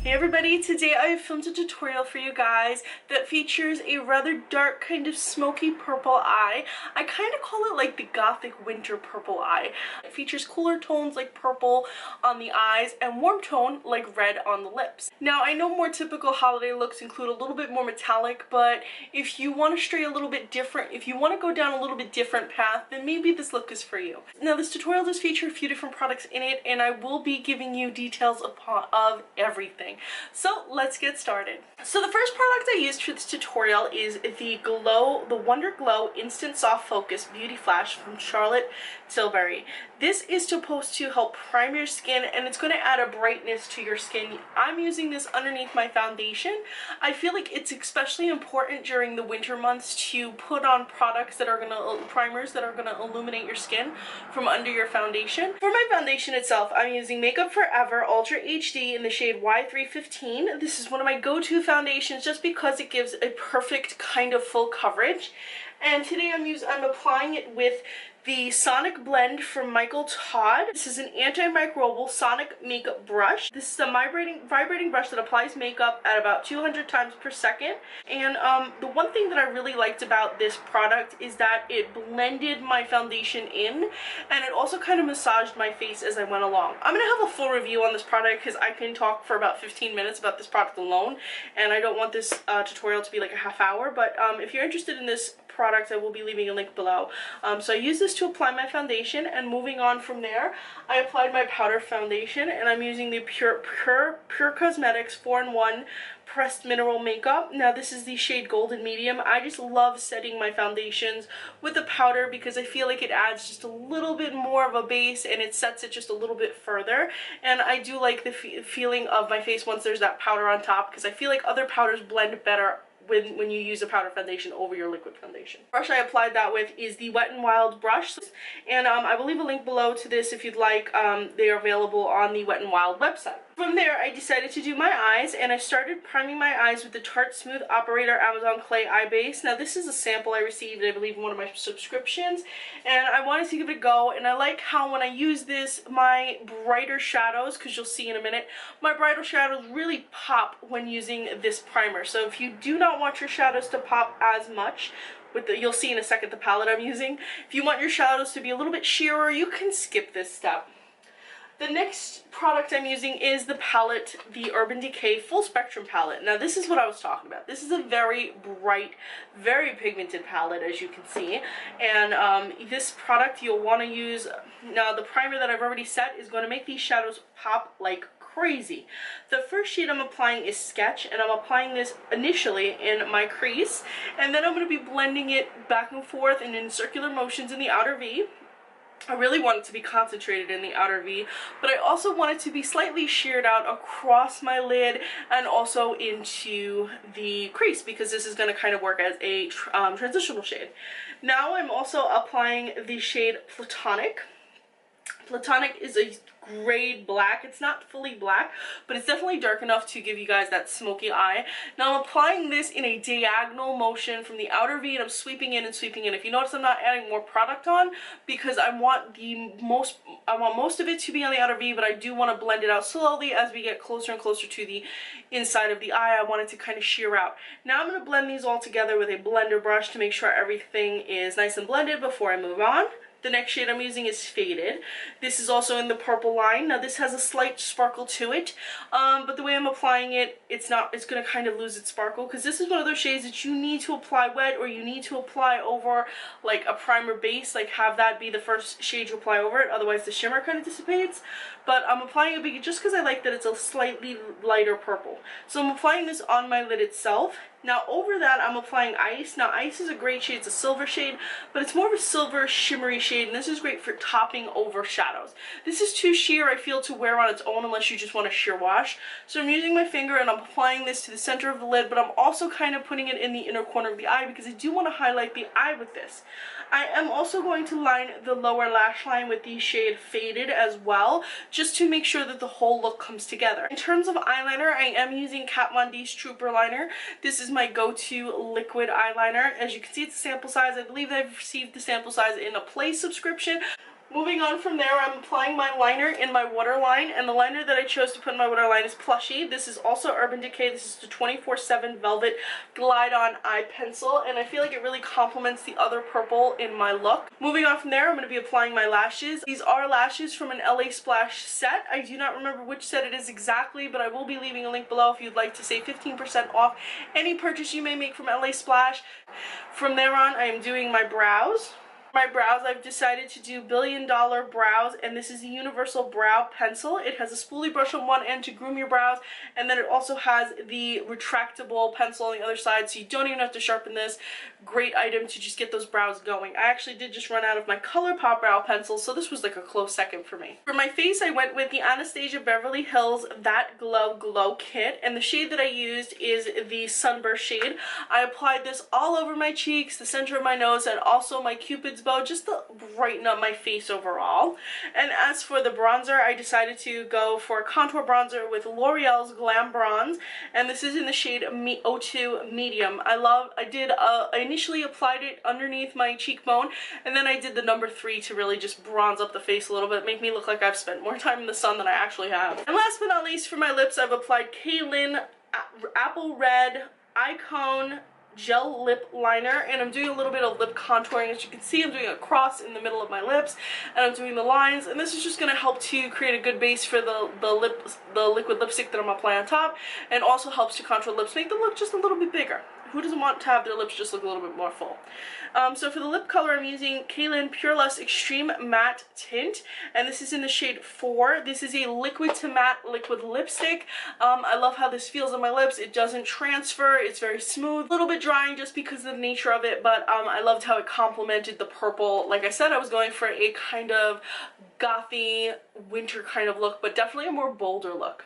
Hey everybody, today I have filmed a tutorial for you guys that features a rather dark kind of smoky purple eye. I kind of call it like the Gothic winter purple eye. It features cooler tones like purple on the eyes and warm tone like red on the lips. Now I know more typical holiday looks include a little bit more metallic, but if you want to stray a little bit different, if you want to go down a little bit different path, then maybe this look is for you. Now this tutorial does feature a few different products in it, and I will be giving you details of everything. So let's get started. So the first product I used for this tutorial is the Wonder Glow Instant Soft Focus Beauty Flash from Charlotte Tilbury. This is supposed to help prime your skin, and it's going to add a brightness to your skin. I'm using this underneath my foundation. I feel like it's especially important during the winter months to put on products that are going to, primers that are going to illuminate your skin from under your foundation. For my foundation itself, I'm using Makeup Forever Ultra HD in the shade Y315. This is one of my go-to foundations just because it gives a perfect kind of full coverage. And today I'm applying it with the SonicBlend from Todd. This is an antimicrobial sonic makeup brush. This is a vibrating brush that applies makeup at about 200 times per second. And the one thing that I really liked about this product is that it blended my foundation in, and it also kind of massaged my face as I went along. I'm going to have a full review on this product because I can talk for about 15 minutes about this product alone, and I don't want this tutorial to be like a half hour, but if you're interested in this product, I will be leaving a link below. So I use this to apply my foundation, and moving on from there, I applied my powder foundation, and I'm using the Pür Cosmetics 4-in-1 Pressed Mineral Makeup. Now this is the shade Golden Medium. I just love setting my foundations with a powder because I feel like it adds just a little bit more of a base and it sets it just a little bit further. And I do like the feeling of my face once there's that powder on top, because I feel like other powders blend better when you use a powder foundation over your liquid foundation. The brush I applied that with is the Wet n Wild brush, and I will leave a link below to this if you'd like. They are available on the Wet n Wild website. From there, I decided to do my eyes, and I started priming my eyes with the Tarte Smooth Operator Amazon Clay Eye Base. Now this is a sample I received, I believe, in one of my subscriptions, and I wanted to give it a go. And I like how when I use this, my brighter shadows, because you'll see in a minute, my brighter shadows really pop when using this primer. So if you do not want your shadows to pop as much, you'll see in a second the palette I'm using. If you want your shadows to be a little bit sheerer, you can skip this step. The next product I'm using is the palette, the Urban Decay Full Spectrum palette. Now this is what I was talking about. This is a very bright, very pigmented palette, as you can see. And this product you'll want to use, now the primer that I've already set is going to make these shadows pop like crazy. The first shade I'm applying is Sketch, and I'm applying this initially in my crease, and then I'm going to be blending it back and forth and in circular motions in the outer V. I really want it to be concentrated in the outer V, but I also want it to be slightly sheared out across my lid and also into the crease, because this is going to kind of work as a transitional shade. Now I'm also applying the shade Platonic. Platonic is a grade black. It's not fully black, but it's definitely dark enough to give you guys that smoky eye. Now I'm applying this in a diagonal motion from the outer V, and I'm sweeping in and sweeping in. If you notice, I'm not adding more product on because I want most of it to be on the outer V, but I do want to blend it out slowly as we get closer and closer to the inside of the eye. I want it to kind of sheer out. Now I'm going to blend these all together with a blender brush to make sure everything is nice and blended before I move on. The next shade I'm using is Faded. This is also in the purple line. Now this has a slight sparkle to it, but the way I'm applying it, it's going to kind of lose its sparkle, because this is one of those shades that you need to apply wet, or you need to apply over like a primer base, like have that be the first shade you apply over it, otherwise the shimmer kind of dissipates. But I'm applying it big just because I like that it's a slightly lighter purple. So I'm applying this on my lid itself. Now over that I'm applying Ice. Now Ice is a great shade, it's a silver shade, but it's more of a silver shimmery shade, and this is great for topping over shadows. This is too sheer, I feel, to wear on its own unless you just want a sheer wash. So I'm using my finger and I'm applying this to the center of the lid, but I'm also kind of putting it in the inner corner of the eye because I do want to highlight the eye with this. I am also going to line the lower lash line with the shade Faded as well, just to make sure that the whole look comes together. In terms of eyeliner, I am using Kat Von D's Trooper Liner. This is my go-to liquid eyeliner. As you can see, it's a sample size. I believe I've received the sample size in a Play subscription. Moving on from there, I'm applying my liner in my waterline, and the liner that I chose to put in my waterline is Plushy. This is also Urban Decay. This is the 24/7 Velvet Glide On Eye Pencil, and I feel like it really complements the other purple in my look. Moving on from there, I'm going to be applying my lashes. These are lashes from an LA Splash set. I do not remember which set it is exactly, but I will be leaving a link below if you'd like to save 15% off any purchase you may make from LA Splash. From there on, I am doing my brows. My brows, I've decided to do $1 Billion Brows, and this is a universal brow pencil. It has a spoolie brush on one end to groom your brows, and then it also has the retractable pencil on the other side, so you don't even have to sharpen this. Great item to just get those brows going. I actually did just run out of my ColourPop brow pencil, so this was like a close second for me. For my face, I went with the Anastasia Beverly Hills That Glow Kit, and the shade that I used is the Sunburst shade. I applied this all over my cheeks, the center of my nose, and also my Cupid's bow, just to brighten up my face overall. And as for the bronzer, I decided to go for a contour bronzer with L'Oreal's Glam Bronze, and this is in the shade O2 Medium. I initially applied it underneath my cheekbone, and then I did the number 3 to really just bronze up the face a little bit, make me look like I've spent more time in the sun than I actually have. And last but not least, for my lips, I've applied Cailyn Apple Red Icone Gel Lip Liner, and I'm doing a little bit of lip contouring. As you can see, I'm doing a cross in the middle of my lips, and I'm doing the lines, and this is just going to help to create a good base for the liquid lipstick that I'm applying on top, and also helps to contour lips, make them look just a little bit bigger. Who doesn't want to have their lips just look a little bit more full? So for the lip color, I'm using Cailyn Pure Lush Extreme Matte Tint, and this is in the shade 4. This is a liquid to matte liquid lipstick. I love how this feels on my lips. It doesn't transfer. It's very smooth. A little bit drying just because of the nature of it, but I loved how it complemented the purple. Like I said, I was going for a kind of gothy winter kind of look, but definitely a more bolder look.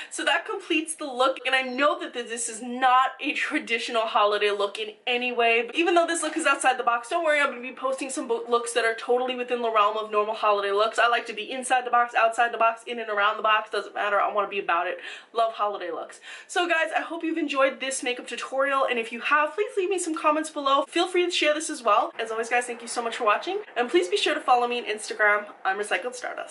So that completes the look, and I know that this is not a traditional holiday look in any way, but even though this look is outside the box, don't worry, I'm going to be posting some looks that are totally within the realm of normal holiday looks. I like to be inside the box, outside the box, in and around the box, doesn't matter, I want to be about it. Love holiday looks. So guys, I hope you've enjoyed this makeup tutorial, and if you have, please leave me some comments below. Feel free to share this as well. As always guys, thank you so much for watching, and please be sure to follow me on Instagram. I'm Recycled Stardust.